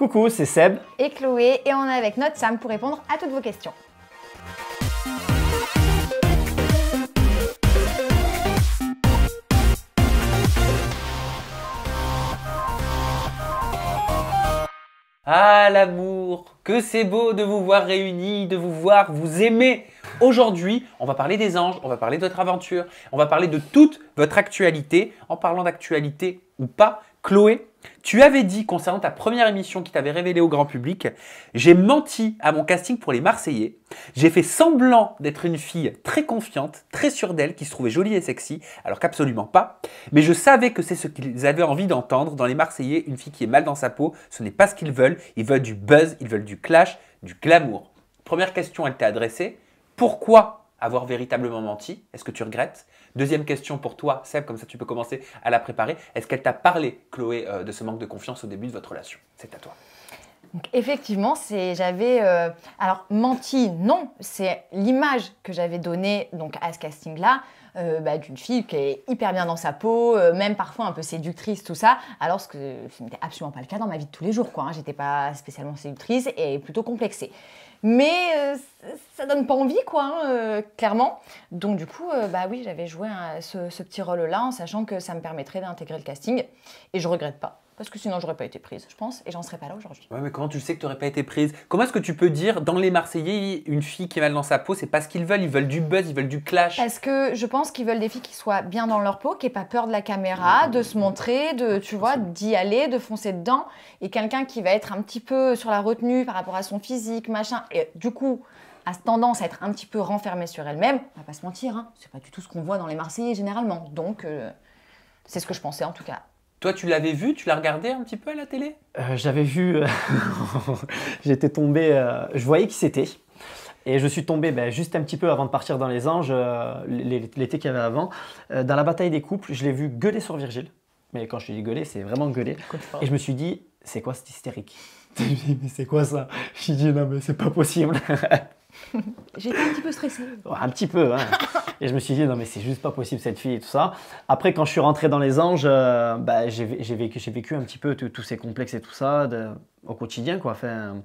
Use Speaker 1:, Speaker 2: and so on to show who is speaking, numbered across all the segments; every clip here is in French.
Speaker 1: Coucou, c'est Seb.
Speaker 2: Et Chloé, et on est avec notre Sam pour répondre à toutes vos questions.
Speaker 3: Ah l'amour, que c'est beau de vous voir réunis, de vous voir vous aimer. Aujourd'hui, on va parler des anges, on va parler de votre aventure, on va parler de toute votre actualité. En parlant d'actualité ou pas, Chloé, tu avais dit concernant ta première émission qui t'avait révélé au grand public, j'ai menti à mon casting pour les Marseillais, j'ai fait semblant d'être une fille très confiante, très sûre d'elle, qui se trouvait jolie et sexy, alors qu'absolument pas, mais je savais que c'est ce qu'ils avaient envie d'entendre dans les Marseillais, une fille qui est mal dans sa peau, ce n'est pas ce qu'ils veulent du buzz, ils veulent du clash, du glamour. Première question, elle t'est adressée, pourquoi avoir véritablement menti? Est-ce que tu regrettes? Deuxième question pour toi, Seb, comme ça tu peux commencer à la préparer. Est-ce qu'elle t'a parlé, Chloé, de ce manque de confiance au début de votre relation? C'est à toi.
Speaker 2: Donc, effectivement, j'avais alors menti, non, c'est l'image que j'avais donnée donc à ce casting-là d'une fille qui est hyper bien dans sa peau, même parfois un peu séductrice, tout ça, alors que ce n'était absolument pas le cas dans ma vie de tous les jours, quoi. J'étais pas spécialement séductrice et plutôt complexée. Mais ça donne pas envie, quoi, clairement. Donc du coup, oui, j'avais joué ce petit rôle-là en sachant que ça me permettrait d'intégrer le casting. Et je regrette pas, parce que sinon j'aurais pas été prise, je pense, et j'en serais pas là aujourd'hui.
Speaker 3: Ouais, mais comment tu sais que tu n'aurais pas été prise? Comment est-ce que tu peux dire, dans les Marseillais, une fille qui est mal dans sa peau, c'est pas ce qu'ils veulent du buzz, ils veulent du clash?
Speaker 2: Parce que je pense qu'ils veulent des filles qui soient bien dans leur peau, qui n'aient pas peur de la caméra, de se montrer, tu vois, d'y aller, de foncer dedans. Et quelqu'un qui va être un petit peu sur la retenue par rapport à son physique, machin, et du coup a tendance à être un petit peu renfermée sur elle-même, on va pas se mentir, hein, c'est pas du tout ce qu'on voit dans les Marseillais généralement. Donc c'est ce que je pensais en tout cas.
Speaker 3: Toi, tu l'avais vu? Tu l'as regardé un petit peu à la télé?
Speaker 1: J'avais vu, j'étais tombé, je voyais qui c'était. Et je suis tombé juste un petit peu avant de partir dans les anges, l'été qu'il y avait avant. Dans la bataille des couples, je l'ai vu gueuler sur Virgile. Mais quand je te dis gueuler, c'est vraiment gueuler. Et je me suis dit, c'est quoi cette hystérique? Je me suis dit, mais c'est quoi ça? Je me suis dit, non mais c'est pas possible.
Speaker 2: J'étais un petit peu stressée.
Speaker 1: Ouais, un petit peu, hein. Et je me suis dit, non mais c'est juste pas possible cette fille et tout ça. Après, quand je suis rentré dans les anges, j'ai vécu un petit peu tous ces complexes et tout ça au quotidien, quoi. Enfin,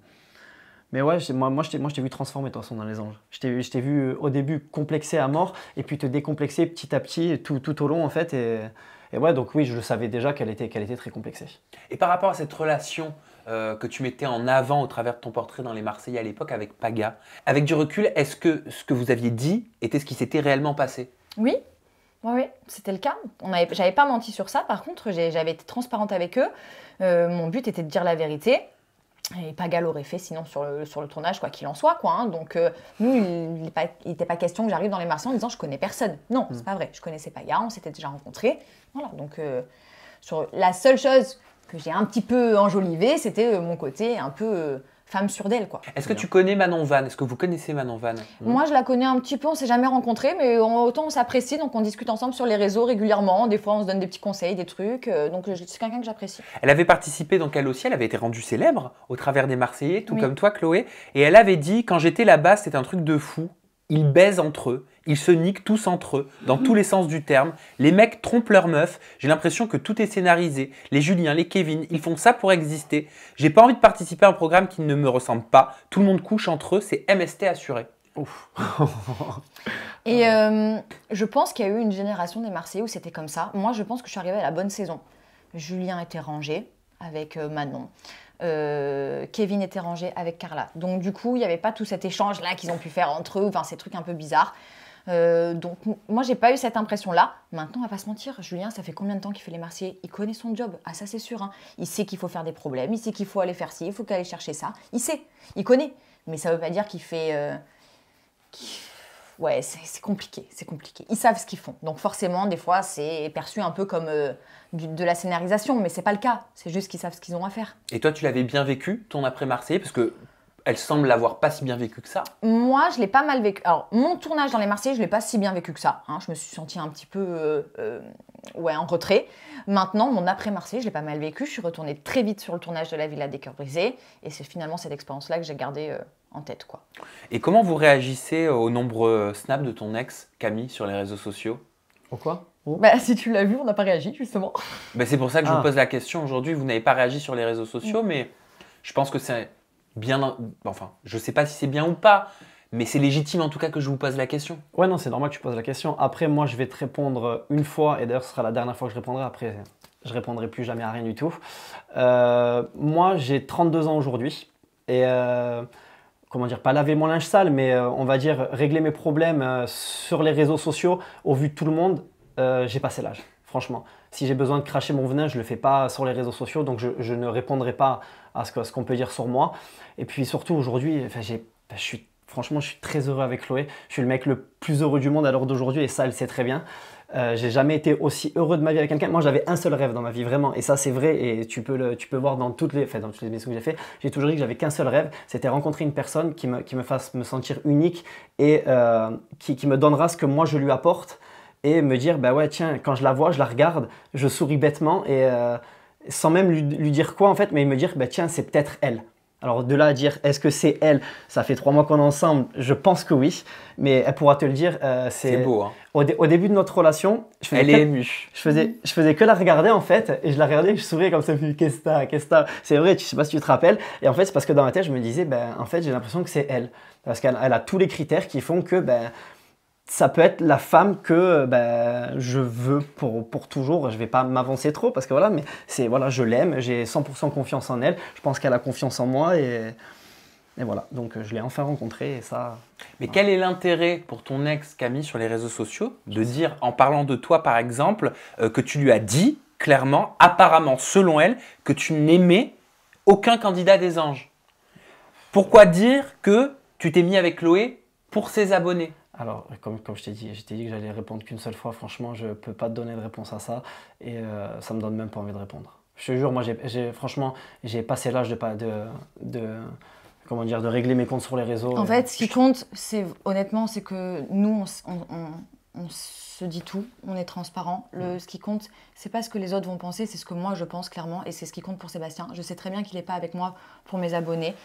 Speaker 1: mais ouais, moi je t'ai vu transformer de toute façon dans les anges. Je t'ai vu au début complexé à mort et puis te décomplexer petit à petit tout au long en fait. Et ouais, donc oui, je le savais déjà qu'elle était très complexée.
Speaker 3: Et par rapport à cette relation que tu mettais en avant au travers de ton portrait dans les Marseillais à l'époque avec Paga, avec du recul, est-ce que ce que vous aviez dit était ce qui s'était réellement passé?
Speaker 2: Oui, c'était le cas. J'avais pas menti sur ça. Par contre, j'avais été transparente avec eux. Mon but était de dire la vérité. Et Paga l'aurait fait sinon sur le tournage, quoi qu'il en soit, quoi. Hein. Donc, nous, il n'était pas question que j'arrive dans les Marseillais en disant je connais personne. Non, c'est pas vrai. Je connaissais Paga, on s'était déjà rencontrés. Voilà, donc la seule chose que j'ai un petit peu enjolivée, c'était mon côté un peu femme sûre d'elle, quoi.
Speaker 3: Est-ce que tu connais Manon Vanne? Est-ce que vous connaissez Manon Vanne?
Speaker 2: Moi, je la connais un petit peu, on s'est jamais rencontrés, mais autant on s'apprécie, donc on discute ensemble sur les réseaux régulièrement. Des fois, on se donne des petits conseils, des trucs. Donc, c'est quelqu'un que j'apprécie.
Speaker 3: Elle avait participé, donc elle aussi, elle avait été rendue célèbre au travers des Marseillais, tout comme toi, Chloé. Et elle avait dit, quand j'étais là-bas, c'était un truc de fou. Ils baisent entre eux, ils se niquent tous entre eux, dans tous les sens du terme. Les mecs trompent leurs meufs, j'ai l'impression que tout est scénarisé. Les Julien, les Kevin, ils font ça pour exister. J'ai pas envie de participer à un programme qui ne me ressemble pas. Tout le monde couche entre eux, c'est MST assuré. Ouf.
Speaker 2: Et je pense qu'il y a eu une génération des Marseillais où c'était comme ça. Moi, je pense que je suis arrivée à la bonne saison. Julien était rangé avec Manon. Kevin était rangé avec Carla. Donc du coup, il n'y avait pas tout cet échange-là qu'ils ont pu faire entre eux, enfin ces trucs un peu bizarres. Donc moi, j'ai pas eu cette impression-là. Maintenant, on va pas se mentir, Julien, ça fait combien de temps qu'il fait les Marseillais? Il connaît son job, ah ça c'est sûr. Hein. Il sait qu'il faut faire des problèmes, il sait qu'il faut aller faire ci, il faut aller chercher ça. Il sait, il connaît. Mais ça veut pas dire qu'il fait... Ouais, c'est compliqué, c'est compliqué. Ils savent ce qu'ils font. Donc forcément, des fois, c'est perçu un peu comme de la scénarisation, mais c'est pas le cas. C'est juste qu'ils savent ce qu'ils ont à faire.
Speaker 3: Et toi, tu l'avais bien vécu, ton après-Marseillais, parce que elle semble l'avoir pas si bien vécu que ça.
Speaker 2: Moi, je l'ai pas mal vécu. Alors, mon tournage dans les Marseillais, je l'ai pas si bien vécu que ça. Hein. Je me suis sentie un petit peu en retrait. Maintenant, mon après-Marseillais, je l'ai pas mal vécu. Je suis retournée très vite sur le tournage de La Villa des Cœurs Brisés. Et c'est finalement cette expérience-là que j'ai gardée en tête, quoi.
Speaker 3: Et comment vous réagissez aux nombreux snaps de ton ex, Camille, sur les réseaux sociaux?
Speaker 1: Pourquoi?
Speaker 2: Si tu l'as vu, on n'a pas réagi, justement.
Speaker 3: C'est pour ça que je vous pose la question aujourd'hui. Vous n'avez pas réagi sur les réseaux sociaux, mais Je pense que c'est bien, enfin, je sais pas si c'est bien ou pas, mais c'est légitime en tout cas que je vous pose la question.
Speaker 1: Ouais, non, c'est normal que tu poses la question. Après, moi, je vais te répondre une fois, et d'ailleurs, ce sera la dernière fois que je répondrai. Après, je répondrai plus jamais à rien du tout. Moi, j'ai 32 ans aujourd'hui. Et comment dire, pas laver mon linge sale, mais on va dire régler mes problèmes sur les réseaux sociaux au vu de tout le monde, j'ai passé l'âge, franchement. Si j'ai besoin de cracher mon venin, je ne le fais pas sur les réseaux sociaux, donc je ne répondrai pas à ce qu'on peut dire sur moi. Et puis surtout aujourd'hui, franchement, je suis très heureux avec Chloé. Je suis le mec le plus heureux du monde à l'heure d'aujourd'hui et ça, elle sait très bien. J'ai jamais été aussi heureux de ma vie avec quelqu'un. Moi, j'avais un seul rêve dans ma vie, vraiment. Et ça, c'est vrai. Et tu peux voir dans toutes les émissions que j'ai fait. J'ai toujours dit que j'avais qu'un seul rêve. C'était rencontrer une personne qui me fasse me sentir unique et qui me donnera ce que moi, je lui apporte. Et me dire, bah ouais, tiens, quand je la vois, je la regarde, je souris bêtement et sans même lui dire quoi, en fait, mais me dire, bah tiens, c'est peut-être elle. Alors de là à dire est-ce que c'est elle, ça fait 3 mois qu'on est ensemble, je pense que oui, mais elle pourra te le dire.
Speaker 3: C'est beau, hein.
Speaker 1: Au début de notre relation,
Speaker 3: elle est émue.
Speaker 1: Je faisais que la regarder en fait, et je la regardais, je souriais comme ça, qu'est-ce que t'as. C'est vrai, je sais pas si tu te rappelles, et en fait c'est parce que dans ma tête je me disais, ben en fait j'ai l'impression que c'est elle, parce qu'elle a tous les critères qui font que ben ça peut être la femme que je veux pour toujours. Je ne vais pas m'avancer trop parce que voilà, mais voilà, je l'aime, j'ai 100% confiance en elle. Je pense qu'elle a confiance en moi et voilà. Donc je l'ai enfin rencontrée et ça.
Speaker 3: Mais
Speaker 1: voilà.
Speaker 3: Quel est l'intérêt pour ton ex Camille sur les réseaux sociaux de dire, en parlant de toi par exemple, que tu lui as dit clairement, apparemment selon elle, que tu n'aimais aucun candidat des anges? Pourquoi dire que tu t'es mis avec Chloé pour ses abonnés?
Speaker 1: Alors, comme je t'ai dit que j'allais répondre qu'une seule fois. Franchement, je ne peux pas te donner de réponse à ça et ça ne me donne même pas envie de répondre. Je te jure, moi, franchement, j'ai passé l'âge de régler mes comptes sur les réseaux.
Speaker 2: En fait, ce qui compte, honnêtement, c'est que nous, on se dit tout, on est transparent. Ce qui compte, c'est pas ce que les autres vont penser, c'est ce que moi je pense clairement, et c'est ce qui compte pour Sébastien. Je sais très bien qu'il n'est pas avec moi pour mes abonnés.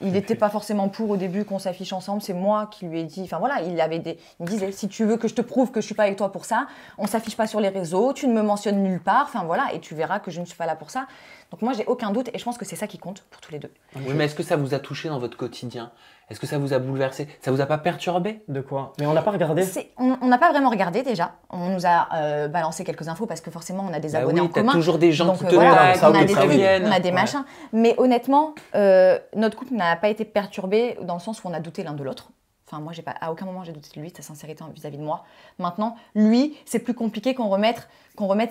Speaker 2: Il n'était pas forcément pour au début qu'on s'affiche ensemble. C'est moi qui lui ai dit. Enfin voilà, il me disait si tu veux que je te prouve que je suis pas avec toi pour ça, on s'affiche pas sur les réseaux, tu ne me mentionnes nulle part. Enfin voilà, et tu verras que je ne suis pas là pour ça. Donc moi j'ai aucun doute, et je pense que c'est ça qui compte pour tous les deux.
Speaker 3: Oui, mais est-ce que ça vous a touché dans votre quotidien? Est-ce que ça vous a bouleversé? Ça vous a pas perturbé?
Speaker 1: De quoi? Mais on n'a pas regardé.
Speaker 2: On n'a pas vraiment regardé déjà. On nous a balancé quelques infos parce que forcément on a des abonnés en commun.
Speaker 3: T'as toujours des gens
Speaker 2: donc,
Speaker 3: qui te
Speaker 2: voilà,
Speaker 3: likent,
Speaker 2: on a des
Speaker 3: qui reviennent.
Speaker 2: on a des machins. Mais honnêtement, notre couple n'a pas été perturbé dans le sens où on a douté l'un de l'autre. Enfin, moi, à aucun moment j'ai douté de lui, de sa sincérité vis-à-vis de moi. Maintenant, lui, c'est plus compliqué qu'on remette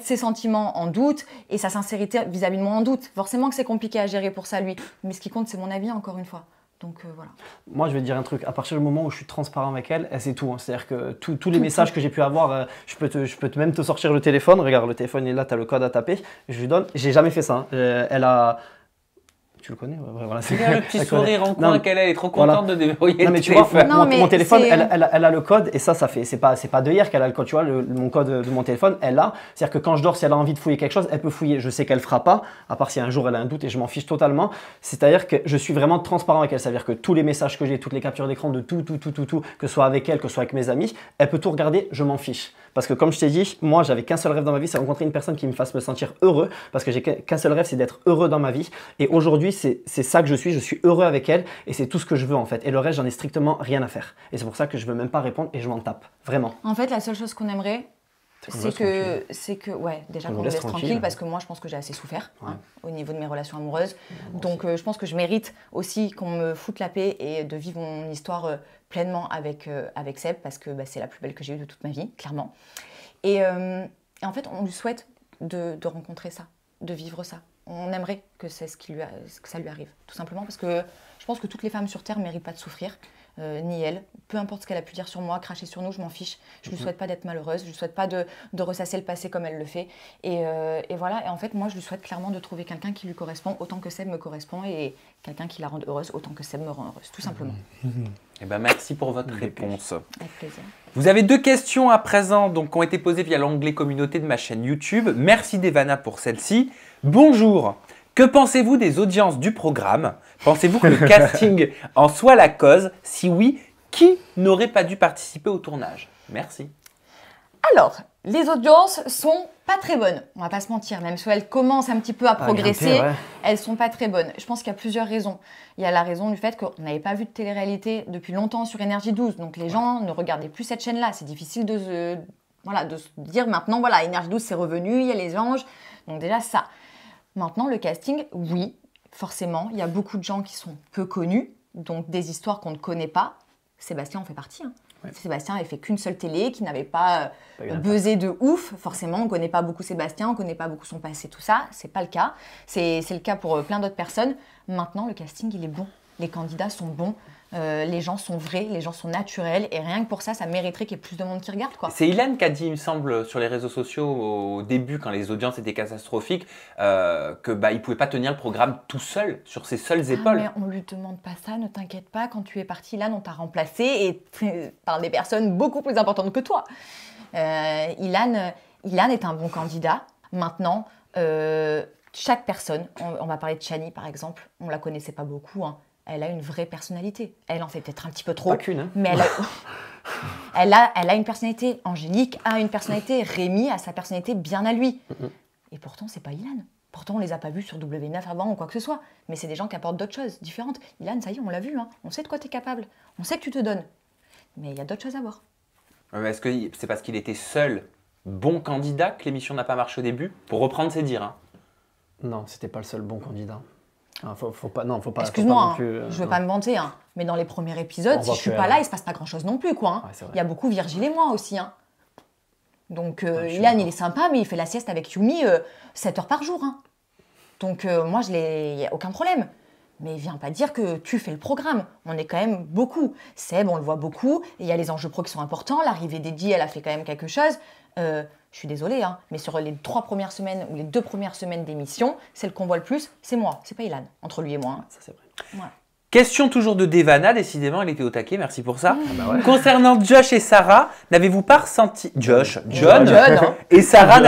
Speaker 2: ses sentiments en doute et sa sincérité vis-à-vis de moi en doute. Forcément que c'est compliqué à gérer pour ça, lui. Mais ce qui compte, c'est mon avis, encore une fois. Donc voilà.
Speaker 1: Moi, je vais te dire un truc. À partir du moment où je suis transparent avec elle, c'est tout. Hein. C'est-à-dire que tous les messages que j'ai pu avoir, je peux même te sortir le téléphone. Regarde, le téléphone est là, tu as le code à taper. Je lui donne. J'ai jamais fait ça. Hein. Elle a. Tu le connais? Ouais, voilà,
Speaker 3: c'est le petit sourire en coin qu'elle est trop contente de débrouiller.
Speaker 1: Non, mais tu vois, mon téléphone, elle a le code et c'est pas de hier qu'elle a le code. Tu vois, mon code de mon téléphone, elle l'a. C'est-à-dire que quand je dors, si elle a envie de fouiller quelque chose, elle peut fouiller. Je sais qu'elle fera pas, à part si un jour elle a un doute et je m'en fiche totalement. C'est-à-dire que je suis vraiment transparent avec elle. C'est-à-dire que tous les messages que j'ai, toutes les captures d'écran de tout, que ce soit avec elle, que ce soit avec mes amis, elle peut tout regarder, je m'en fiche. Parce que comme je t'ai dit, moi, j'avais qu'un seul rêve dans ma vie, c'est rencontrer une personne qui me fasse me sentir heureux. Parce que j'ai qu'un seul rêve, c'est d'être heureux dans ma vie. Et aujourd'hui, c'est ça que je suis heureux avec elle et c'est tout ce que je veux en fait. Et le reste, j'en ai strictement rien à faire. Et c'est pour ça que je veux même pas répondre et je m'en tape, vraiment.
Speaker 2: En fait, la seule chose qu'on aimerait, c'est que déjà qu'on nous laisse tranquille, parce que moi, je pense que j'ai assez souffert au niveau de mes relations amoureuses. Donc, je pense que je mérite aussi qu'on me foute la paix et de vivre mon histoire pleinement avec Seb, parce que c'est la plus belle que j'ai eue de toute ma vie, clairement. Et en fait, on lui souhaite de rencontrer ça, de vivre ça. On aimerait que ça lui arrive, tout simplement, parce que je pense que toutes les femmes sur Terre ne méritent pas de souffrir, ni elle. Peu importe ce qu'elle a pu dire sur moi, cracher sur nous, je m'en fiche. Je ne lui souhaite pas d'être malheureuse, je ne lui souhaite pas de ressasser le passé comme elle le fait. Et voilà, et en fait, moi, je lui souhaite clairement de trouver quelqu'un qui lui correspond autant que Seb me correspond et quelqu'un qui la rende heureuse autant que Seb me rend heureuse, tout simplement.
Speaker 3: Eh ben, merci pour votre réponse.
Speaker 2: Avec plaisir.
Speaker 3: Vous avez 2 questions à présent donc, qui ont été posées via l'onglet communauté de ma chaîne YouTube. Merci Devana pour celle-ci. Bonjour, que pensez-vous des audiences du programme? Pensez-vous que le casting en soit la cause? Si oui, qui n'aurait pas dû participer au tournage? Merci.
Speaker 2: Alors, les audiences sont pas très bonnes, on va pas se mentir, même si elles commencent un petit peu à progresser, elles sont pas très bonnes. Je pense qu'il y a plusieurs raisons. Il y a la raison du fait qu'on n'avait pas vu de télé-réalité depuis longtemps sur Énergie 12, donc les gens ne regardaient plus cette chaîne-là. C'est difficile de se dire maintenant, voilà, Énergie 12 c'est revenu, il y a les anges, donc déjà ça. Maintenant, le casting, oui, forcément, il y a beaucoup de gens qui sont peu connus, donc des histoires qu'on ne connaît pas. Sébastien en fait partie. Sébastien n'avait fait qu'une seule télé, qui n'avait pas buzzé de ouf. Forcément, on ne connaît pas beaucoup Sébastien, on ne connaît pas beaucoup son passé, tout ça. C'est pas le cas. C'est le cas pour plein d'autres personnes. Maintenant, le casting, il est bon. Les candidats sont bons. Les gens sont vrais, les gens sont naturels. Et rien que pour ça, ça mériterait qu'il y ait plus de monde qui regarde, quoi.
Speaker 3: C'est Ilan qui a dit, il me semble, sur les réseaux sociaux au début, quand les audiences étaient catastrophiques, qu'il ne pouvait pas tenir le programme tout seul, sur ses seules épaules.
Speaker 2: Mais on ne lui demande pas ça, ne t'inquiète pas. Quand tu es parti, Ilan, on t'a remplacé et par des personnes beaucoup plus importantes que toi. Ilan est un bon candidat. Maintenant, chaque personne, on va parler de Chani par exemple, on ne la connaissait pas beaucoup, hein. Elle a une vraie personnalité. Elle en fait peut-être un petit peu trop.
Speaker 1: Pas qu'une, hein.
Speaker 2: Mais elle a une personnalité. Angélique a une personnalité. Rémi a sa personnalité bien à lui. Et pourtant, c'est pas Ilan. Pourtant, on les a pas vus sur W9 avant ou quoi que ce soit. Mais c'est des gens qui apportent d'autres choses différentes. Ilan, ça y est, on l'a vu. Hein. On sait de quoi tu es capable. On sait que tu te donnes. Mais il y a d'autres choses à voir.
Speaker 3: Est-ce que c'est parce qu'il était seul bon candidat que l'émission n'a pas marché au début? Pour reprendre ses dires. Hein.
Speaker 1: Non, c'était pas le seul bon candidat. Faut pas.
Speaker 2: Excuse-moi, je veux pas me vanter, hein, mais dans les premiers épisodes, si je suis pas là, il se passe pas grand-chose non plus, quoi. Hein.
Speaker 1: Ouais,
Speaker 2: il y a beaucoup Virgile et moi aussi. Hein. Donc Ilan, il est sympa, mais il fait la sieste avec Yumi 7 heures par jour. Hein. Donc moi, il n'y a aucun problème. Mais viens pas dire que tu fais le programme. On est quand même beaucoup. Seb, on le voit beaucoup. Et il y a les enjeux pro qui sont importants. L'arrivée d'Eddie, elle a fait quand même quelque chose. Je suis désolée, hein, mais sur les 3 premières semaines ou les 2 premières semaines d'émission, celle qu'on voit le plus, c'est moi. C'est pas Ilan, entre lui et moi. Hein.
Speaker 1: Ça, c'est vrai.
Speaker 2: Voilà.
Speaker 3: Question toujours de Devana, décidément, elle était au taquet, merci pour ça. Concernant Josh et Sarah, n'avez-vous pas ressenti... John
Speaker 2: hein.
Speaker 3: et Sarah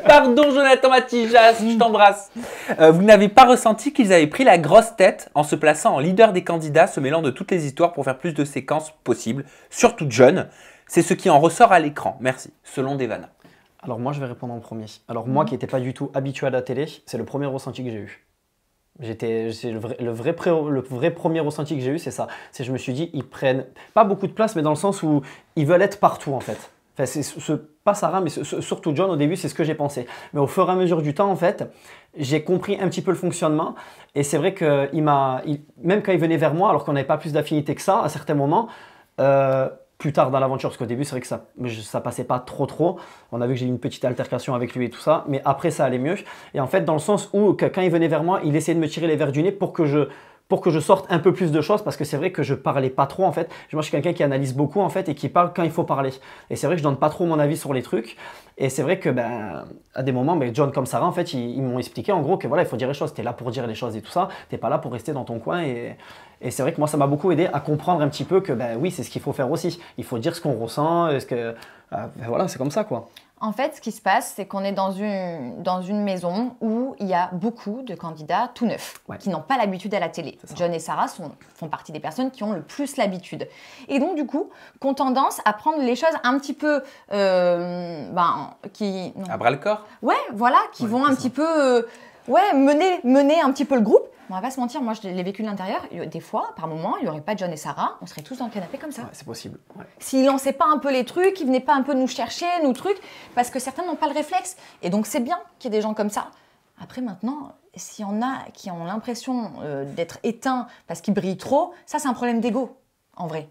Speaker 3: Pardon Jonathan Matijas, je t'embrasse. Vous n'avez pas ressenti qu'ils avaient pris la grosse tête en se plaçant en leader des candidats, se mêlant de toutes les histoires pour faire plus de séquences possibles, surtout John. C'est ce qui en ressort à l'écran, merci, selon Devana.
Speaker 1: Alors moi, je vais répondre en premier. Alors moi qui n'étais pas du tout habitué à la télé, c'est le premier ressenti que j'ai eu. Le vrai premier ressenti que j'ai eu, c'est ça. Je me suis dit, ils prennent pas beaucoup de place, mais dans le sens où ils veulent être partout en fait. Enfin, pas Sarah, mais surtout John, au début, c'est ce que j'ai pensé. Mais au fur et à mesure du temps, en fait, j'ai compris un petit peu le fonctionnement. Et c'est vrai que même quand il venait vers moi, alors qu'on n'avait pas plus d'affinité que ça, à certains moments, plus tard dans l'aventure, parce qu'au début, c'est vrai que ça passait pas trop. On a vu que j'ai eu une petite altercation avec lui et tout ça, mais après, ça allait mieux. Et en fait, dans le sens où, quand il venait vers moi, il essayait de me tirer les verres du nez pour que je sorte un peu plus de choses, parce que c'est vrai que je parlais pas trop en fait. Moi, je suis quelqu'un qui analyse beaucoup en fait et qui parle quand il faut parler. Et c'est vrai que je donne pas trop mon avis sur les trucs. Et c'est vrai que à des moments, John comme Sarah en fait, ils m'ont expliqué en gros que voilà, il faut dire les choses. T'es là pour dire les choses et tout ça. T'es pas là pour rester dans ton coin. Et c'est vrai que moi, ça m'a beaucoup aidé à comprendre un petit peu que oui, c'est ce qu'il faut faire aussi. Il faut dire ce qu'on ressent. Voilà, c'est comme ça quoi.
Speaker 2: En fait, ce qui se passe, c'est qu'on est dans une maison où il y a beaucoup de candidats tout neufs, qui n'ont pas l'habitude à la télé. John et Sarah font partie des personnes qui ont le plus l'habitude. Et donc, du coup, qui ont tendance à prendre les choses un petit peu...
Speaker 3: À bras-le-corps.
Speaker 2: Ouais, voilà, qui vont un petit peu... mener un petit peu le groupe. On va pas se mentir, moi je l'ai vécu de l'intérieur. Des fois, par moment, il n'y aurait pas John et Sarah, on serait tous dans le canapé comme ça.
Speaker 1: Ouais, c'est possible. Ouais.
Speaker 2: S'ils lançaient pas un peu les trucs, ils venaient pas un peu nous chercher, nous trucs, parce que certains n'ont pas le réflexe. Et donc c'est bien qu'il y ait des gens comme ça. Après maintenant, s'il y en a qui ont l'impression d'être éteints parce qu'ils brillent trop, ça c'est un problème d'ego, en vrai.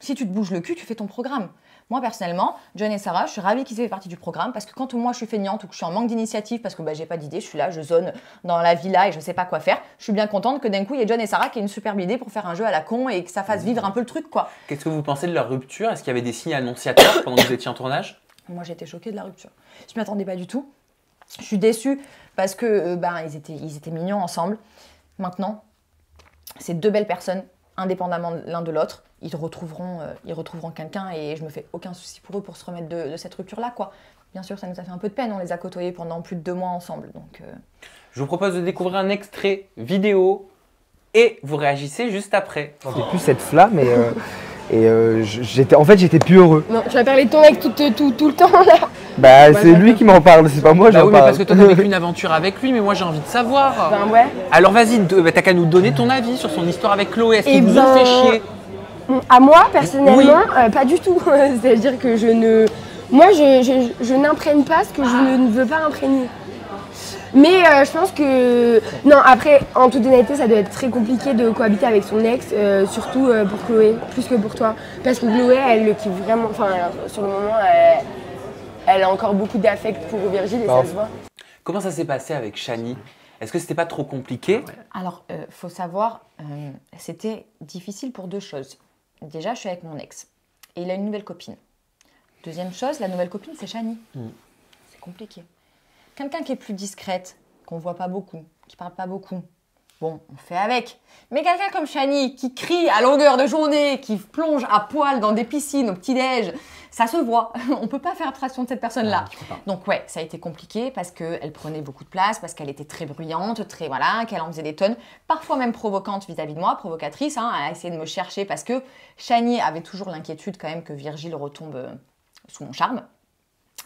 Speaker 2: Si tu te bouges le cul, tu fais ton programme. Moi, personnellement, John et Sarah, je suis ravie qu'ils aient fait partie du programme parce que quand moi je suis feignante ou que je suis en manque d'initiative parce que j'ai pas d'idée, je suis là, je zone dans la villa et je sais pas quoi faire, je suis bien contente que d'un coup il y ait John et Sarah qui aient une superbe idée pour faire un jeu à la con et que ça fasse vivre un peu le truc quoi.
Speaker 3: Qu'est-ce que vous pensez de leur rupture? Est-ce qu'il y avait des signes annonciateurs pendant que vous étiez en tournage?
Speaker 2: Moi, j'ai été choquée de la rupture. Je m'y attendais pas du tout. Je suis déçue parce que ils étaient mignons ensemble. Maintenant, c'est 2 belles personnes, indépendamment l'un de l'autre. Ils retrouveront quelqu'un et je me fais aucun souci pour eux pour se remettre de cette rupture-là, quoi. Bien sûr, ça nous a fait un peu de peine. On les a côtoyés pendant plus de 2 mois ensemble. Donc,
Speaker 3: Je vous propose de découvrir un extrait vidéo et vous réagissez juste après.
Speaker 4: J'ai plus cette flamme j'étais plus heureux.
Speaker 5: Non, tu vas parler de ton mec tout le temps là.
Speaker 4: Bah,
Speaker 5: Moi,
Speaker 4: c'est lui qui m'en parle, c'est pas moi,
Speaker 3: Bah
Speaker 4: j'en
Speaker 3: oui, mais
Speaker 4: parle.
Speaker 3: parce que toi, t'as vécu une aventure avec lui, mais moi, j'ai envie de savoir.
Speaker 5: Ben ouais.
Speaker 3: Alors, vas-y, t'as qu'à nous donner ton avis sur son histoire avec Chloé. Est-ce
Speaker 5: Eh
Speaker 3: qu'ils vous ont
Speaker 5: ben,
Speaker 3: fait chier?
Speaker 5: À moi, personnellement, pas du tout. C'est-à-dire que moi, je n'imprègne pas ce que je ne veux pas imprégner. Mais je pense que... Non, après, en toute honnêteté, ça doit être très compliqué de cohabiter avec son ex, surtout pour Chloé, plus que pour toi. Parce que Chloé, elle le kiffe vraiment. Enfin, sur le moment, elle a encore beaucoup d'affect pour Virgile et ça se voit.
Speaker 3: Comment ça s'est passé avec Shani? Est-ce que c'était pas trop compliqué?
Speaker 2: Alors, faut savoir, c'était difficile pour deux choses. Déjà, je suis avec mon ex et il a une nouvelle copine. Deuxième chose, la nouvelle copine, c'est Shani. C'est compliqué. Quelqu'un qui est plus discrète, qu'on voit pas beaucoup, qui parle pas beaucoup, bon, on fait avec. Mais quelqu'un comme Shani, qui crie à longueur de journée, qui plonge à poil dans des piscines au petit-déj, ça se voit. On peut pas faire abstraction de cette personne-là. Donc ouais, ça a été compliqué parce qu'elle prenait beaucoup de place, parce qu'elle était très bruyante, très voilà, qu'elle en faisait des tonnes, parfois même provocante vis-à-vis de moi, provocatrice. Hein, elle a essayé de me chercher parce que Shani avait toujours l'inquiétude quand même que Virgile retombe sous mon charme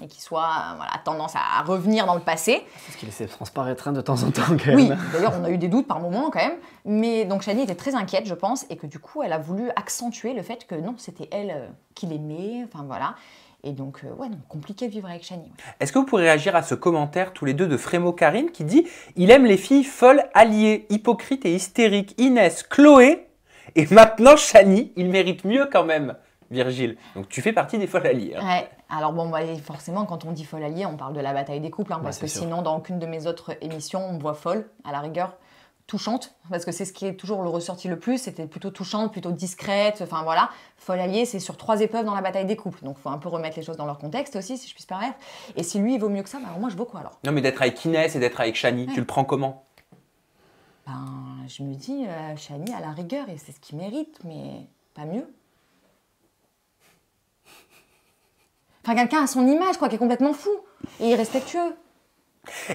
Speaker 2: et qu'il soit voilà, tendance à revenir dans le passé.
Speaker 1: C'est ce qui laissait transparaître de temps en temps quand même.
Speaker 2: Oui, d'ailleurs on a eu des doutes par moments quand même. Mais donc Shani était très inquiète je pense et que du coup elle a voulu accentuer le fait que non, c'était elle qui l'aimait, enfin voilà. Et donc ouais, non, compliqué de vivre avec Shani. Ouais.
Speaker 3: Est-ce que vous pourrez réagir à ce commentaire tous les deux de Frémo Karine qui dit « Il aime les filles folles, alliées, hypocrites et hystériques. Inès, Chloé et maintenant Shani, il mérite mieux quand même. » Virgile. Donc tu fais partie des folles alliées. Hein.
Speaker 2: Ouais. Alors bon, bah, forcément, quand on dit folle alliée, on parle de la bataille des couples, hein, parce que
Speaker 1: sûr.
Speaker 2: sinon, dans aucune de mes autres émissions, on me voit folle, à la rigueur, touchante, parce que c'est ce qui est toujours le ressorti le plus, c'était plutôt touchante, plutôt discrète, enfin voilà. Folle alliée, c'est sur 3 épreuves dans la bataille des couples, donc il faut un peu remettre les choses dans leur contexte aussi, si je puis me permettre. Et si lui, il vaut mieux que ça, bah, alors moi, je vaux quoi alors?
Speaker 3: Non mais d'être avec Inès et d'être avec Shani, tu le prends comment?
Speaker 2: Ben, je me dis, Shani, à la rigueur, et c'est ce qu'il mérite, mais pas mieux. Enfin, quelqu'un à son image, quoi, qui est complètement fou et irrespectueux.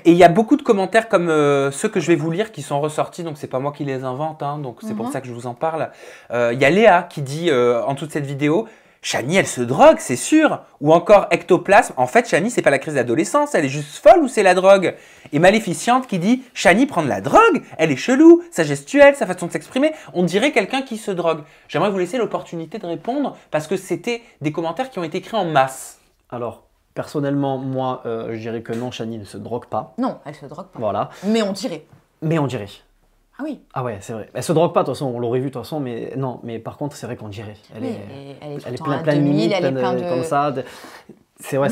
Speaker 3: Et il y a beaucoup de commentaires comme ceux que je vais vous lire qui sont ressortis, donc c'est pas moi qui les invente, hein, donc c'est pour ça que je vous en parle. Il y a Léa qui dit en toute cette vidéo « Shani, elle se drogue, c'est sûr !» Ou encore Ectoplasme, en fait, Shani, c'est pas la crise d'adolescence, elle est juste folle ou c'est la drogue? Et Maléficiente qui dit « Shani prend de la drogue, elle est chelou, sa gestuelle, sa façon de s'exprimer, on dirait quelqu'un qui se drogue. » J'aimerais vous laisser l'opportunité de répondre parce que c'était des commentaires qui ont été écrits en masse.
Speaker 1: Alors, personnellement, moi, je dirais que non, Shani ne se drogue pas.
Speaker 2: Non, elle se drogue pas.
Speaker 1: Voilà.
Speaker 2: Mais on dirait.
Speaker 1: Mais on dirait.
Speaker 2: Ah oui.
Speaker 1: Ah ouais, c'est vrai. Elle se drogue pas, de toute façon, on l'aurait vu de toute façon, mais non. Mais par contre, c'est vrai qu'on dirait. Elle
Speaker 2: Oui,
Speaker 1: est,
Speaker 2: elle est tout le temps
Speaker 1: plein,
Speaker 2: à
Speaker 1: plein de
Speaker 2: 2000,
Speaker 1: mimiques,
Speaker 2: elle est
Speaker 1: plein
Speaker 2: plein de...
Speaker 1: comme ça. C'est vrai,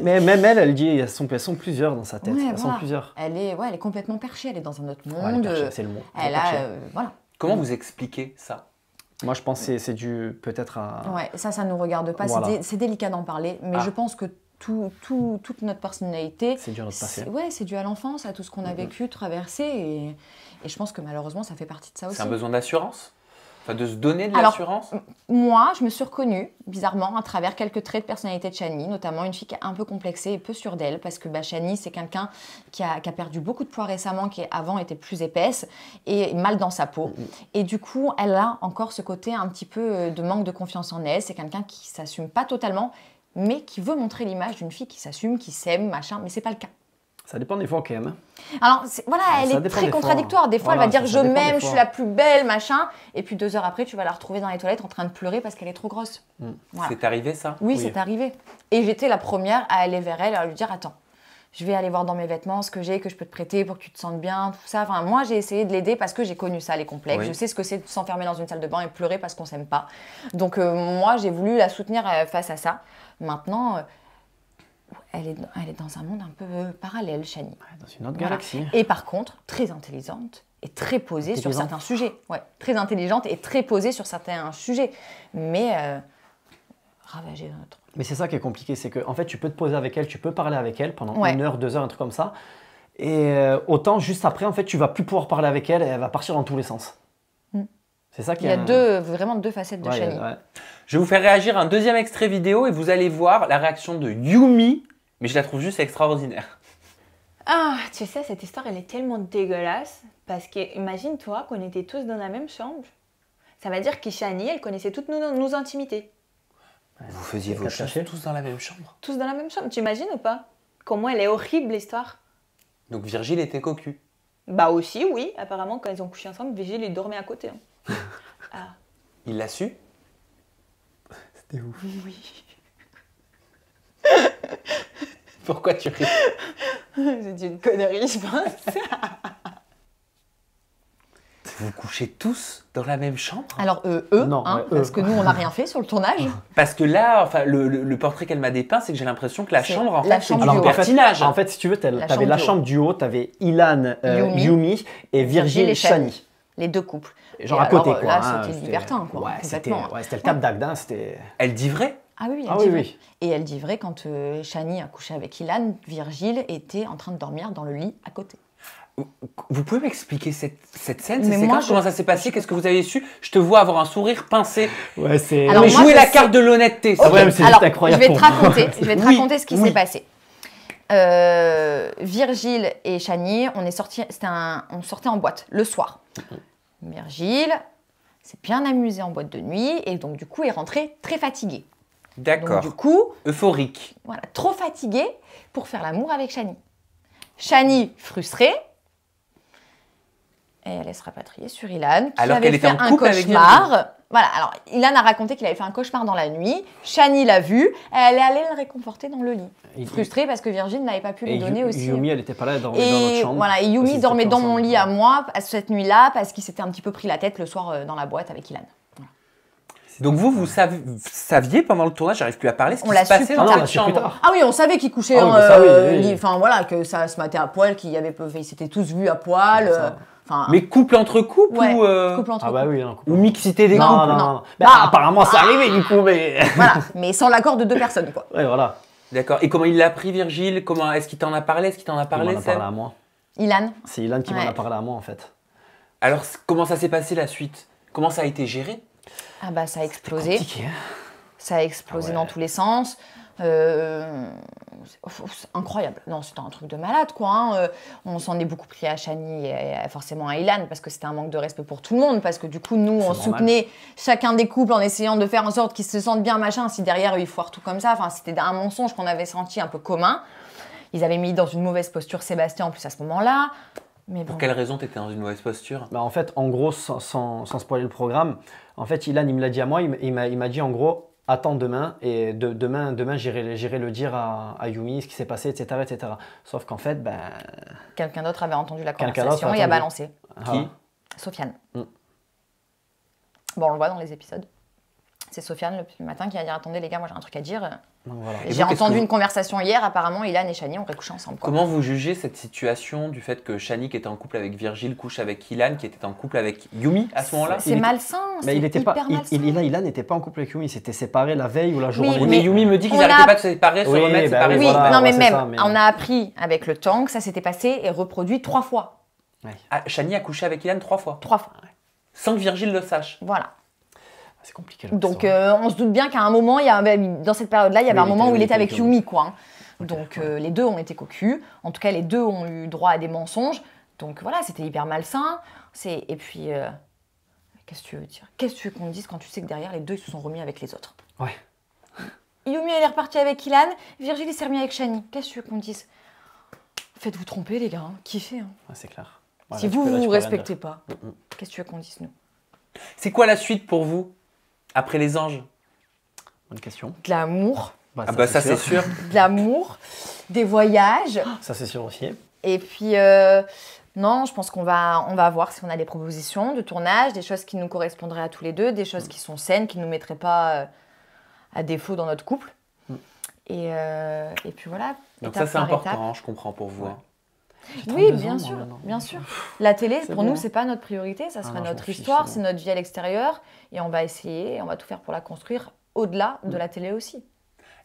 Speaker 1: mais même elle dit, elles sont plusieurs dans sa tête.
Speaker 2: Ouais,
Speaker 1: elles sont
Speaker 2: voilà.
Speaker 1: plusieurs.
Speaker 2: Elle est complètement perchée, elle est dans un autre
Speaker 1: Ouais,
Speaker 2: monde.
Speaker 1: c'est le mot.
Speaker 2: Elle
Speaker 1: Perché.
Speaker 2: a, voilà.
Speaker 3: Comment vous expliquez ça?
Speaker 1: Moi, je pense que c'est dû peut-être à...
Speaker 2: Ouais, ça nous regarde pas.
Speaker 1: Voilà.
Speaker 2: C'est délicat d'en parler, mais je pense que toute notre personnalité,
Speaker 1: C'est dû à notre passé.
Speaker 2: Ouais, c'est dû à l'enfance, à tout ce qu'on a vécu, traversé, et je pense que malheureusement, ça fait partie de ça aussi.
Speaker 3: C'est un besoin d'assurance? Enfin, de se donner de
Speaker 2: Alors,
Speaker 3: l'assurance?
Speaker 2: Moi, je me suis reconnue, bizarrement, à travers quelques traits de personnalité de Shani, notamment une fille qui est un peu complexée et peu sûre d'elle, parce que Shani, c'est quelqu'un qui a perdu beaucoup de poids récemment, qui avant était plus épaisse et mal dans sa peau. Et du coup, elle a encore ce côté un petit peu de manque de confiance en elle. C'est quelqu'un qui s'assume pas totalement, mais qui veut montrer l'image d'une fille qui s'assume, qui s'aime, machin, mais c'est pas le cas.
Speaker 1: Ça dépend des fois quand même.
Speaker 2: Alors, voilà, elle
Speaker 1: Ça
Speaker 2: est
Speaker 1: dépend
Speaker 2: très
Speaker 1: des fois.
Speaker 2: contradictoire. Des fois,
Speaker 1: Voilà,
Speaker 2: elle va dire
Speaker 1: ça
Speaker 2: je
Speaker 1: dépend des
Speaker 2: m'aime, je
Speaker 1: fois.
Speaker 2: suis la plus belle, machin. Et puis 2 heures après, tu vas la retrouver dans les toilettes en train de pleurer parce qu'elle est trop grosse. Voilà.
Speaker 3: C'est arrivé ça?
Speaker 2: Oui, c'est arrivé. Et j'étais la première à aller vers elle et à lui dire attends, je vais aller voir dans mes vêtements ce que j'ai, que je peux te prêter pour que tu te sentes bien, tout ça. Enfin, moi, j'ai essayé de l'aider parce que j'ai connu ça, les complexes.
Speaker 3: Oui.
Speaker 2: Je sais ce que c'est de s'enfermer dans une salle de bain et pleurer parce qu'on s'aime pas. Donc, moi, j'ai voulu la soutenir face à ça. Maintenant, elle est dans un monde un peu parallèle, Shani.
Speaker 1: Dans une autre
Speaker 2: Voilà.
Speaker 1: galaxie.
Speaker 2: Et par contre, très intelligente et très posée sur
Speaker 1: Intelligente.
Speaker 2: certains sujets. Ouais, très intelligente et très posée sur certains sujets. Mais ravagée d'un autre.
Speaker 1: Mais c'est ça qui est compliqué, c'est que en fait, tu peux te poser avec elle, tu peux parler avec elle pendant
Speaker 2: Ouais.
Speaker 1: 1 heure, 2 heures, un truc comme ça. Et autant, juste après, en fait, tu vas plus pouvoir parler avec elle et elle va partir dans tous les sens. C'est ça qui
Speaker 2: Il y a vraiment deux facettes de
Speaker 1: Ouais,
Speaker 2: Shani.
Speaker 1: ouais.
Speaker 3: Je vais vous faire réagir à un deuxième extrait vidéo et vous allez voir la réaction de Yumi, mais je la trouve juste extraordinaire.
Speaker 6: Ah, tu sais, cette histoire, elle est tellement dégueulasse. Parce que, imagine-toi qu'on était tous dans la même chambre. Ça veut dire que Shani, elle connaissait toutes nos intimités.
Speaker 3: Vous faisiez vos
Speaker 1: Quatre
Speaker 3: choses
Speaker 1: cachets.
Speaker 3: tous dans la même chambre.
Speaker 6: Tous dans la même chambre, tu imagines ou pas? Comment elle est horrible l'histoire.
Speaker 3: Donc Virgile était cocu.
Speaker 6: Bah aussi, oui. Apparemment, quand ils ont couché ensemble, Vigile, il dormait à côté. Hein. Ah,
Speaker 3: Il l'a su?
Speaker 1: C'était ouf.
Speaker 6: oui.
Speaker 3: Pourquoi tu ris?
Speaker 6: C'est une connerie, je pense.
Speaker 3: Vous couchez tous dans la même chambre?
Speaker 2: Alors eux,
Speaker 1: Non,
Speaker 2: hein,
Speaker 1: ouais, eux.
Speaker 2: parce que nous on n'a rien fait sur le tournage.
Speaker 3: Parce que là, enfin, le portrait qu'elle m'a dépeint, c'est que j'ai l'impression que la
Speaker 2: C'est
Speaker 3: chambre, en
Speaker 2: la
Speaker 3: fait, c'est
Speaker 2: chambre
Speaker 3: du
Speaker 2: du haut.
Speaker 3: libertinage.
Speaker 1: En fait, si tu veux, t'avais
Speaker 2: chambre
Speaker 1: la
Speaker 2: du haut.
Speaker 1: chambre du haut, t'avais Ilan, Yumi et Virgile et Shani.
Speaker 2: Les deux couples.
Speaker 1: Genre
Speaker 2: Et
Speaker 1: à côté,
Speaker 2: alors,
Speaker 1: quoi.
Speaker 2: là,
Speaker 1: hein,
Speaker 2: c'était libertin, quoi,
Speaker 1: Ouais, c'était
Speaker 2: complètement.
Speaker 1: le tap d'Agda, c'était...
Speaker 3: Elle dit vrai?
Speaker 2: Ah oui,
Speaker 1: Ah
Speaker 2: elle
Speaker 1: oui,
Speaker 2: dit vrai.
Speaker 1: oui.
Speaker 2: Et elle dit vrai, quand Shani a couché avec Ilan, Virgile était en train de dormir dans le lit à côté.
Speaker 3: Vous pouvez m'expliquer cette scène,
Speaker 2: Mais
Speaker 3: cette
Speaker 2: moi,
Speaker 3: séquence, comment ça s'est passé? Qu'est-ce que vous avez su? Je te vois avoir un sourire pincé.
Speaker 1: Ouais, c'est...
Speaker 2: Alors,
Speaker 3: Mais
Speaker 2: moi,
Speaker 3: jouer
Speaker 2: je
Speaker 3: la
Speaker 2: sais-
Speaker 3: carte de l'honnêteté.
Speaker 1: Ah
Speaker 3: ça.
Speaker 1: ouais, mais c'est
Speaker 2: Alors,
Speaker 1: juste incroyable
Speaker 2: je vais te
Speaker 1: pour moi.
Speaker 2: raconter,
Speaker 3: Oui,
Speaker 2: ce qui
Speaker 3: oui.
Speaker 2: s'est passé. Virgile et Shani, on sortait en boîte le soir. Virgile s'est bien amusé en boîte de nuit et donc du coup est rentré très fatigué. Donc
Speaker 3: D'accord.
Speaker 2: du coup,
Speaker 3: Euphorique.
Speaker 2: voilà, trop fatigué pour faire l'amour avec Shani. Shani, frustrée, et elle se rapatrier sur Ilan, qui
Speaker 3: Alors
Speaker 2: avait
Speaker 3: qu'elle était
Speaker 2: fait
Speaker 3: en
Speaker 2: un
Speaker 3: couple avec
Speaker 2: cauchemar. Voilà, alors Ilan a raconté qu'il avait fait un cauchemar dans la nuit. Shani l'a vu, elle est allée le réconforter dans le lit. Frustrée parce que Virgile n'avait pas pu lui
Speaker 1: Et
Speaker 2: donner aussi.
Speaker 1: Yumi, elle était pas là dans notre
Speaker 2: Et
Speaker 1: chambre.
Speaker 2: voilà, et Yumi
Speaker 1: Parce qu'ils
Speaker 2: dormait
Speaker 1: étaient
Speaker 2: dans mon
Speaker 1: ensemble.
Speaker 2: lit à moi cette nuit-là parce qu'il s'était un petit peu pris la tête le soir dans la boîte avec Ilan.
Speaker 3: Donc vous saviez pendant le tournage, j'arrive plus à parler, ce
Speaker 2: On
Speaker 3: qui
Speaker 2: l'a
Speaker 3: se
Speaker 2: su
Speaker 3: passait
Speaker 2: plus
Speaker 3: dans
Speaker 1: tard.
Speaker 3: cette
Speaker 1: On l'a su plus
Speaker 3: chambre.
Speaker 1: tard.
Speaker 2: Ah oui, on savait qu'il couchait
Speaker 1: Ah oui,
Speaker 2: en
Speaker 1: bah ça, oui, oui.
Speaker 2: enfin voilà, que ça se mettait à poil, ils s'étaient tous vus à poil.
Speaker 1: Ouais, ça.
Speaker 2: Enfin,
Speaker 3: Mais couple entre couples
Speaker 2: ouais,
Speaker 3: ou,
Speaker 2: couple entre
Speaker 1: Ah bah
Speaker 2: couples.
Speaker 1: oui, non,
Speaker 3: ou mixité des
Speaker 1: non,
Speaker 3: couples?
Speaker 1: non,
Speaker 2: non.
Speaker 1: non. Bah,
Speaker 2: Bah,
Speaker 1: apparemment, c'est arrivé du coup, mais...
Speaker 2: Voilà, mais sans l'accord de deux personnes, quoi.
Speaker 1: Ouais, voilà.
Speaker 3: D'accord. Et comment il l'a pris, Virgile? Comment est-ce qu'il t'en a parlé? Est-ce qu'il t'en a
Speaker 1: Il
Speaker 3: parlé,
Speaker 1: m'en a
Speaker 3: Seb?
Speaker 1: parlé à moi.
Speaker 2: Ilan,
Speaker 1: C'est Ilan qui m'en
Speaker 2: Ouais.
Speaker 1: a parlé à moi, en fait.
Speaker 3: Alors, comment ça s'est passé la suite? Comment ça a été géré?
Speaker 2: ah bah ça a explosé.
Speaker 1: Compliqué, hein.
Speaker 2: Ça a explosé
Speaker 1: Ah ouais.
Speaker 2: dans tous les sens. C'est incroyable. Non, c'était un truc de malade, quoi. Hein. On s'en est beaucoup pris à Shani et forcément à Ilan parce que c'était un manque de respect pour tout le monde. Parce que du coup, nous, on
Speaker 1: normal.
Speaker 2: soutenait chacun des couples en essayant de faire en sorte qu'ils se sentent bien, machin. Si derrière, ils foirent tout comme ça. Enfin, c'était un mensonge qu'on avait senti un peu commun. Ils avaient mis dans une mauvaise posture Sébastien en plus à ce moment-là. Mais bon.
Speaker 3: Pour quelle raison t'étais dans une mauvaise posture?
Speaker 1: Bah, en fait, en gros, sans spoiler le programme, en fait, Ilan, il me l'a dit à moi, il m'a dit en gros, attends demain, et demain j'irai le dire à Yumi, ce qui s'est passé, etc., etc. Sauf qu'en fait, ben...
Speaker 2: Quelqu'un d'autre avait entendu la
Speaker 1: Quelqu'un d'autre
Speaker 2: conversation
Speaker 1: a
Speaker 2: et a
Speaker 1: entendu.
Speaker 2: balancé.
Speaker 3: Qui?
Speaker 2: Sofiane.
Speaker 1: Mm.
Speaker 2: Bon, on le voit dans les épisodes. C'est Sofiane le matin qui va dire attendez les gars, moi j'ai un truc à dire.
Speaker 1: Donc, voilà.
Speaker 3: Et
Speaker 2: J'ai
Speaker 3: vous, qu'est-ce
Speaker 2: entendu
Speaker 3: que vous-
Speaker 2: une conversation hier, apparemment Ilan et Shani ont couché ensemble. Quoi.
Speaker 3: Comment vous jugez cette situation du fait que Shani, qui était en couple avec Virgile, couche avec Ilan, qui était en couple avec Yumi à ce moment-là?
Speaker 2: C'est
Speaker 1: Il était-
Speaker 2: malsain,
Speaker 1: Mais
Speaker 2: c'est
Speaker 1: il était pas,
Speaker 2: hyper malsain.
Speaker 1: Ilan n'était pas en couple avec Yumi, il s'était séparé la veille ou la journée.
Speaker 3: Oui,
Speaker 2: mais
Speaker 3: mais Yumi me dit qu'ils
Speaker 2: on
Speaker 3: n'arrêtaient
Speaker 2: a-
Speaker 3: pas de se séparer, se
Speaker 1: Oui,
Speaker 3: remettre,
Speaker 1: bah
Speaker 3: séparer.
Speaker 2: Oui,
Speaker 1: voilà,
Speaker 2: non mais
Speaker 1: c'est
Speaker 2: même,
Speaker 1: ça, mais-
Speaker 2: on a appris avec le temps que ça s'était passé et reproduit 3 fois.
Speaker 3: Ah, Shani a couché avec Ilan 3 fois,
Speaker 2: 3 fois,
Speaker 3: sans que Virgile le sache.
Speaker 2: voilà.
Speaker 1: C'est compliqué. là,
Speaker 2: Donc
Speaker 1: ça.
Speaker 2: on se doute bien qu'à un moment, dans cette période-là, il y avait
Speaker 1: Oui,
Speaker 2: un moment où il était
Speaker 1: avec
Speaker 2: avec Yumi, quoi. Hein. Donc les deux ont été cocus. En tout cas, les deux ont eu droit à des mensonges. Donc voilà, c'était hyper malsain. Et puis, qu'est-ce que tu veux dire? Qu'est-ce que tu veux qu'on te dise quand tu sais que derrière, les deux ils se sont remis avec les autres?
Speaker 1: Ouais.
Speaker 2: Yumi, elle est repartie avec Ilan. Virgile, il s'est remis avec Shani. Qu'est-ce que tu veux qu'on te dise? Faites-vous tromper, les gars. Hein. Kiffez. Hein.
Speaker 1: Ouais, c'est clair. Ouais,
Speaker 2: Si
Speaker 1: là,
Speaker 2: vous
Speaker 1: tu peux- là, tu
Speaker 2: vous
Speaker 1: peux rien
Speaker 2: respectez
Speaker 1: dire.
Speaker 2: pas, qu'est-ce que tu veux qu'on dise, nous?
Speaker 3: C'est quoi la suite pour vous, après les anges?
Speaker 1: Bonne question.
Speaker 2: De l'amour,
Speaker 3: Ah bah ça c'est sûr.
Speaker 2: de l'amour, des voyages.
Speaker 1: Ça c'est sûr aussi.
Speaker 2: Et puis, non, je pense qu'on va voir si on a des propositions de tournage, des choses qui nous correspondraient à tous les deux, des choses qui sont saines, qui ne nous mettraient pas à défaut dans notre couple. Et puis voilà.
Speaker 3: Donc
Speaker 2: étape
Speaker 3: ça c'est
Speaker 2: par
Speaker 3: important,
Speaker 2: étape.
Speaker 3: hein, je comprends pour vous.
Speaker 1: Ouais.
Speaker 3: hein.
Speaker 1: J'ai
Speaker 2: Oui,
Speaker 1: 32
Speaker 2: bien
Speaker 1: ans,
Speaker 2: sûr,
Speaker 1: moi, maintenant.
Speaker 2: bien sûr. La télé,
Speaker 1: C'est
Speaker 2: pour
Speaker 1: bon.
Speaker 2: nous, c'est pas notre priorité, ça sera
Speaker 1: non, je
Speaker 2: notre
Speaker 1: m'en fiche,
Speaker 2: histoire,
Speaker 1: c'est
Speaker 2: c'est
Speaker 1: bon.
Speaker 2: notre vie à l'extérieur, et on va essayer, on va tout faire pour la construire au-delà de la télé aussi.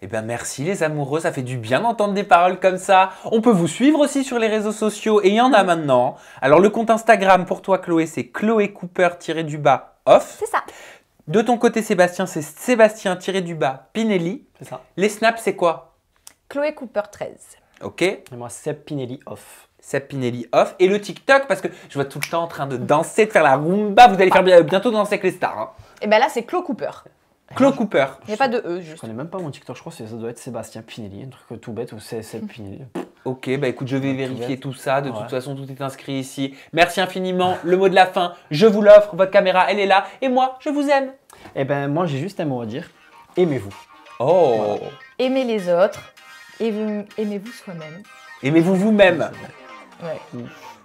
Speaker 3: Eh bien merci les amoureux, ça fait du bien d'entendre des paroles comme ça. On peut vous suivre aussi sur les réseaux sociaux et il y en a maintenant. Alors le compte Instagram pour toi Chloé, c'est Chloé Cooper-off.
Speaker 2: C'est ça.
Speaker 3: De ton côté Sébastien, c'est Sébastien-Pinelli.
Speaker 1: C'est ça.
Speaker 3: Les snaps c'est quoi?
Speaker 2: Chloé Cooper 13.
Speaker 3: Ok,
Speaker 1: Et moi, Seb Pinelli off.
Speaker 3: Seb Pinelli off. Et le TikTok, parce que je vois tout le temps en train de danser, de faire la rumba. Vous allez faire bientôt danser avec les stars. Hein.
Speaker 2: Et bien là, c'est Chloé Cooper.
Speaker 3: Claude Cooper.
Speaker 2: Il n'y a pas de E,
Speaker 1: Je
Speaker 2: juste.
Speaker 1: connais même pas mon TikTok, je crois que ça doit être Sébastien Pinelli, un truc tout bête ou c'est Pinelli.
Speaker 3: Ok, bah écoute, je vais vérifier tout ça. De toute
Speaker 1: Ouais.
Speaker 3: façon, tout est inscrit ici. Merci infiniment. Le mot de la fin, je vous l'offre. Votre caméra, elle est là. Et moi, je vous aime.
Speaker 1: Eh ben moi j'ai juste un mot à dire, aimez-vous.
Speaker 3: Oh.
Speaker 2: Aimez les autres, aimez-vous soi-même.
Speaker 3: Aimez-vous vous-même.
Speaker 2: Ouais.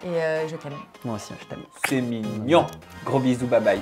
Speaker 2: Et je t'aime.
Speaker 1: Moi aussi, je t'aime.
Speaker 3: C'est mignon. Gros bisous, bye bye.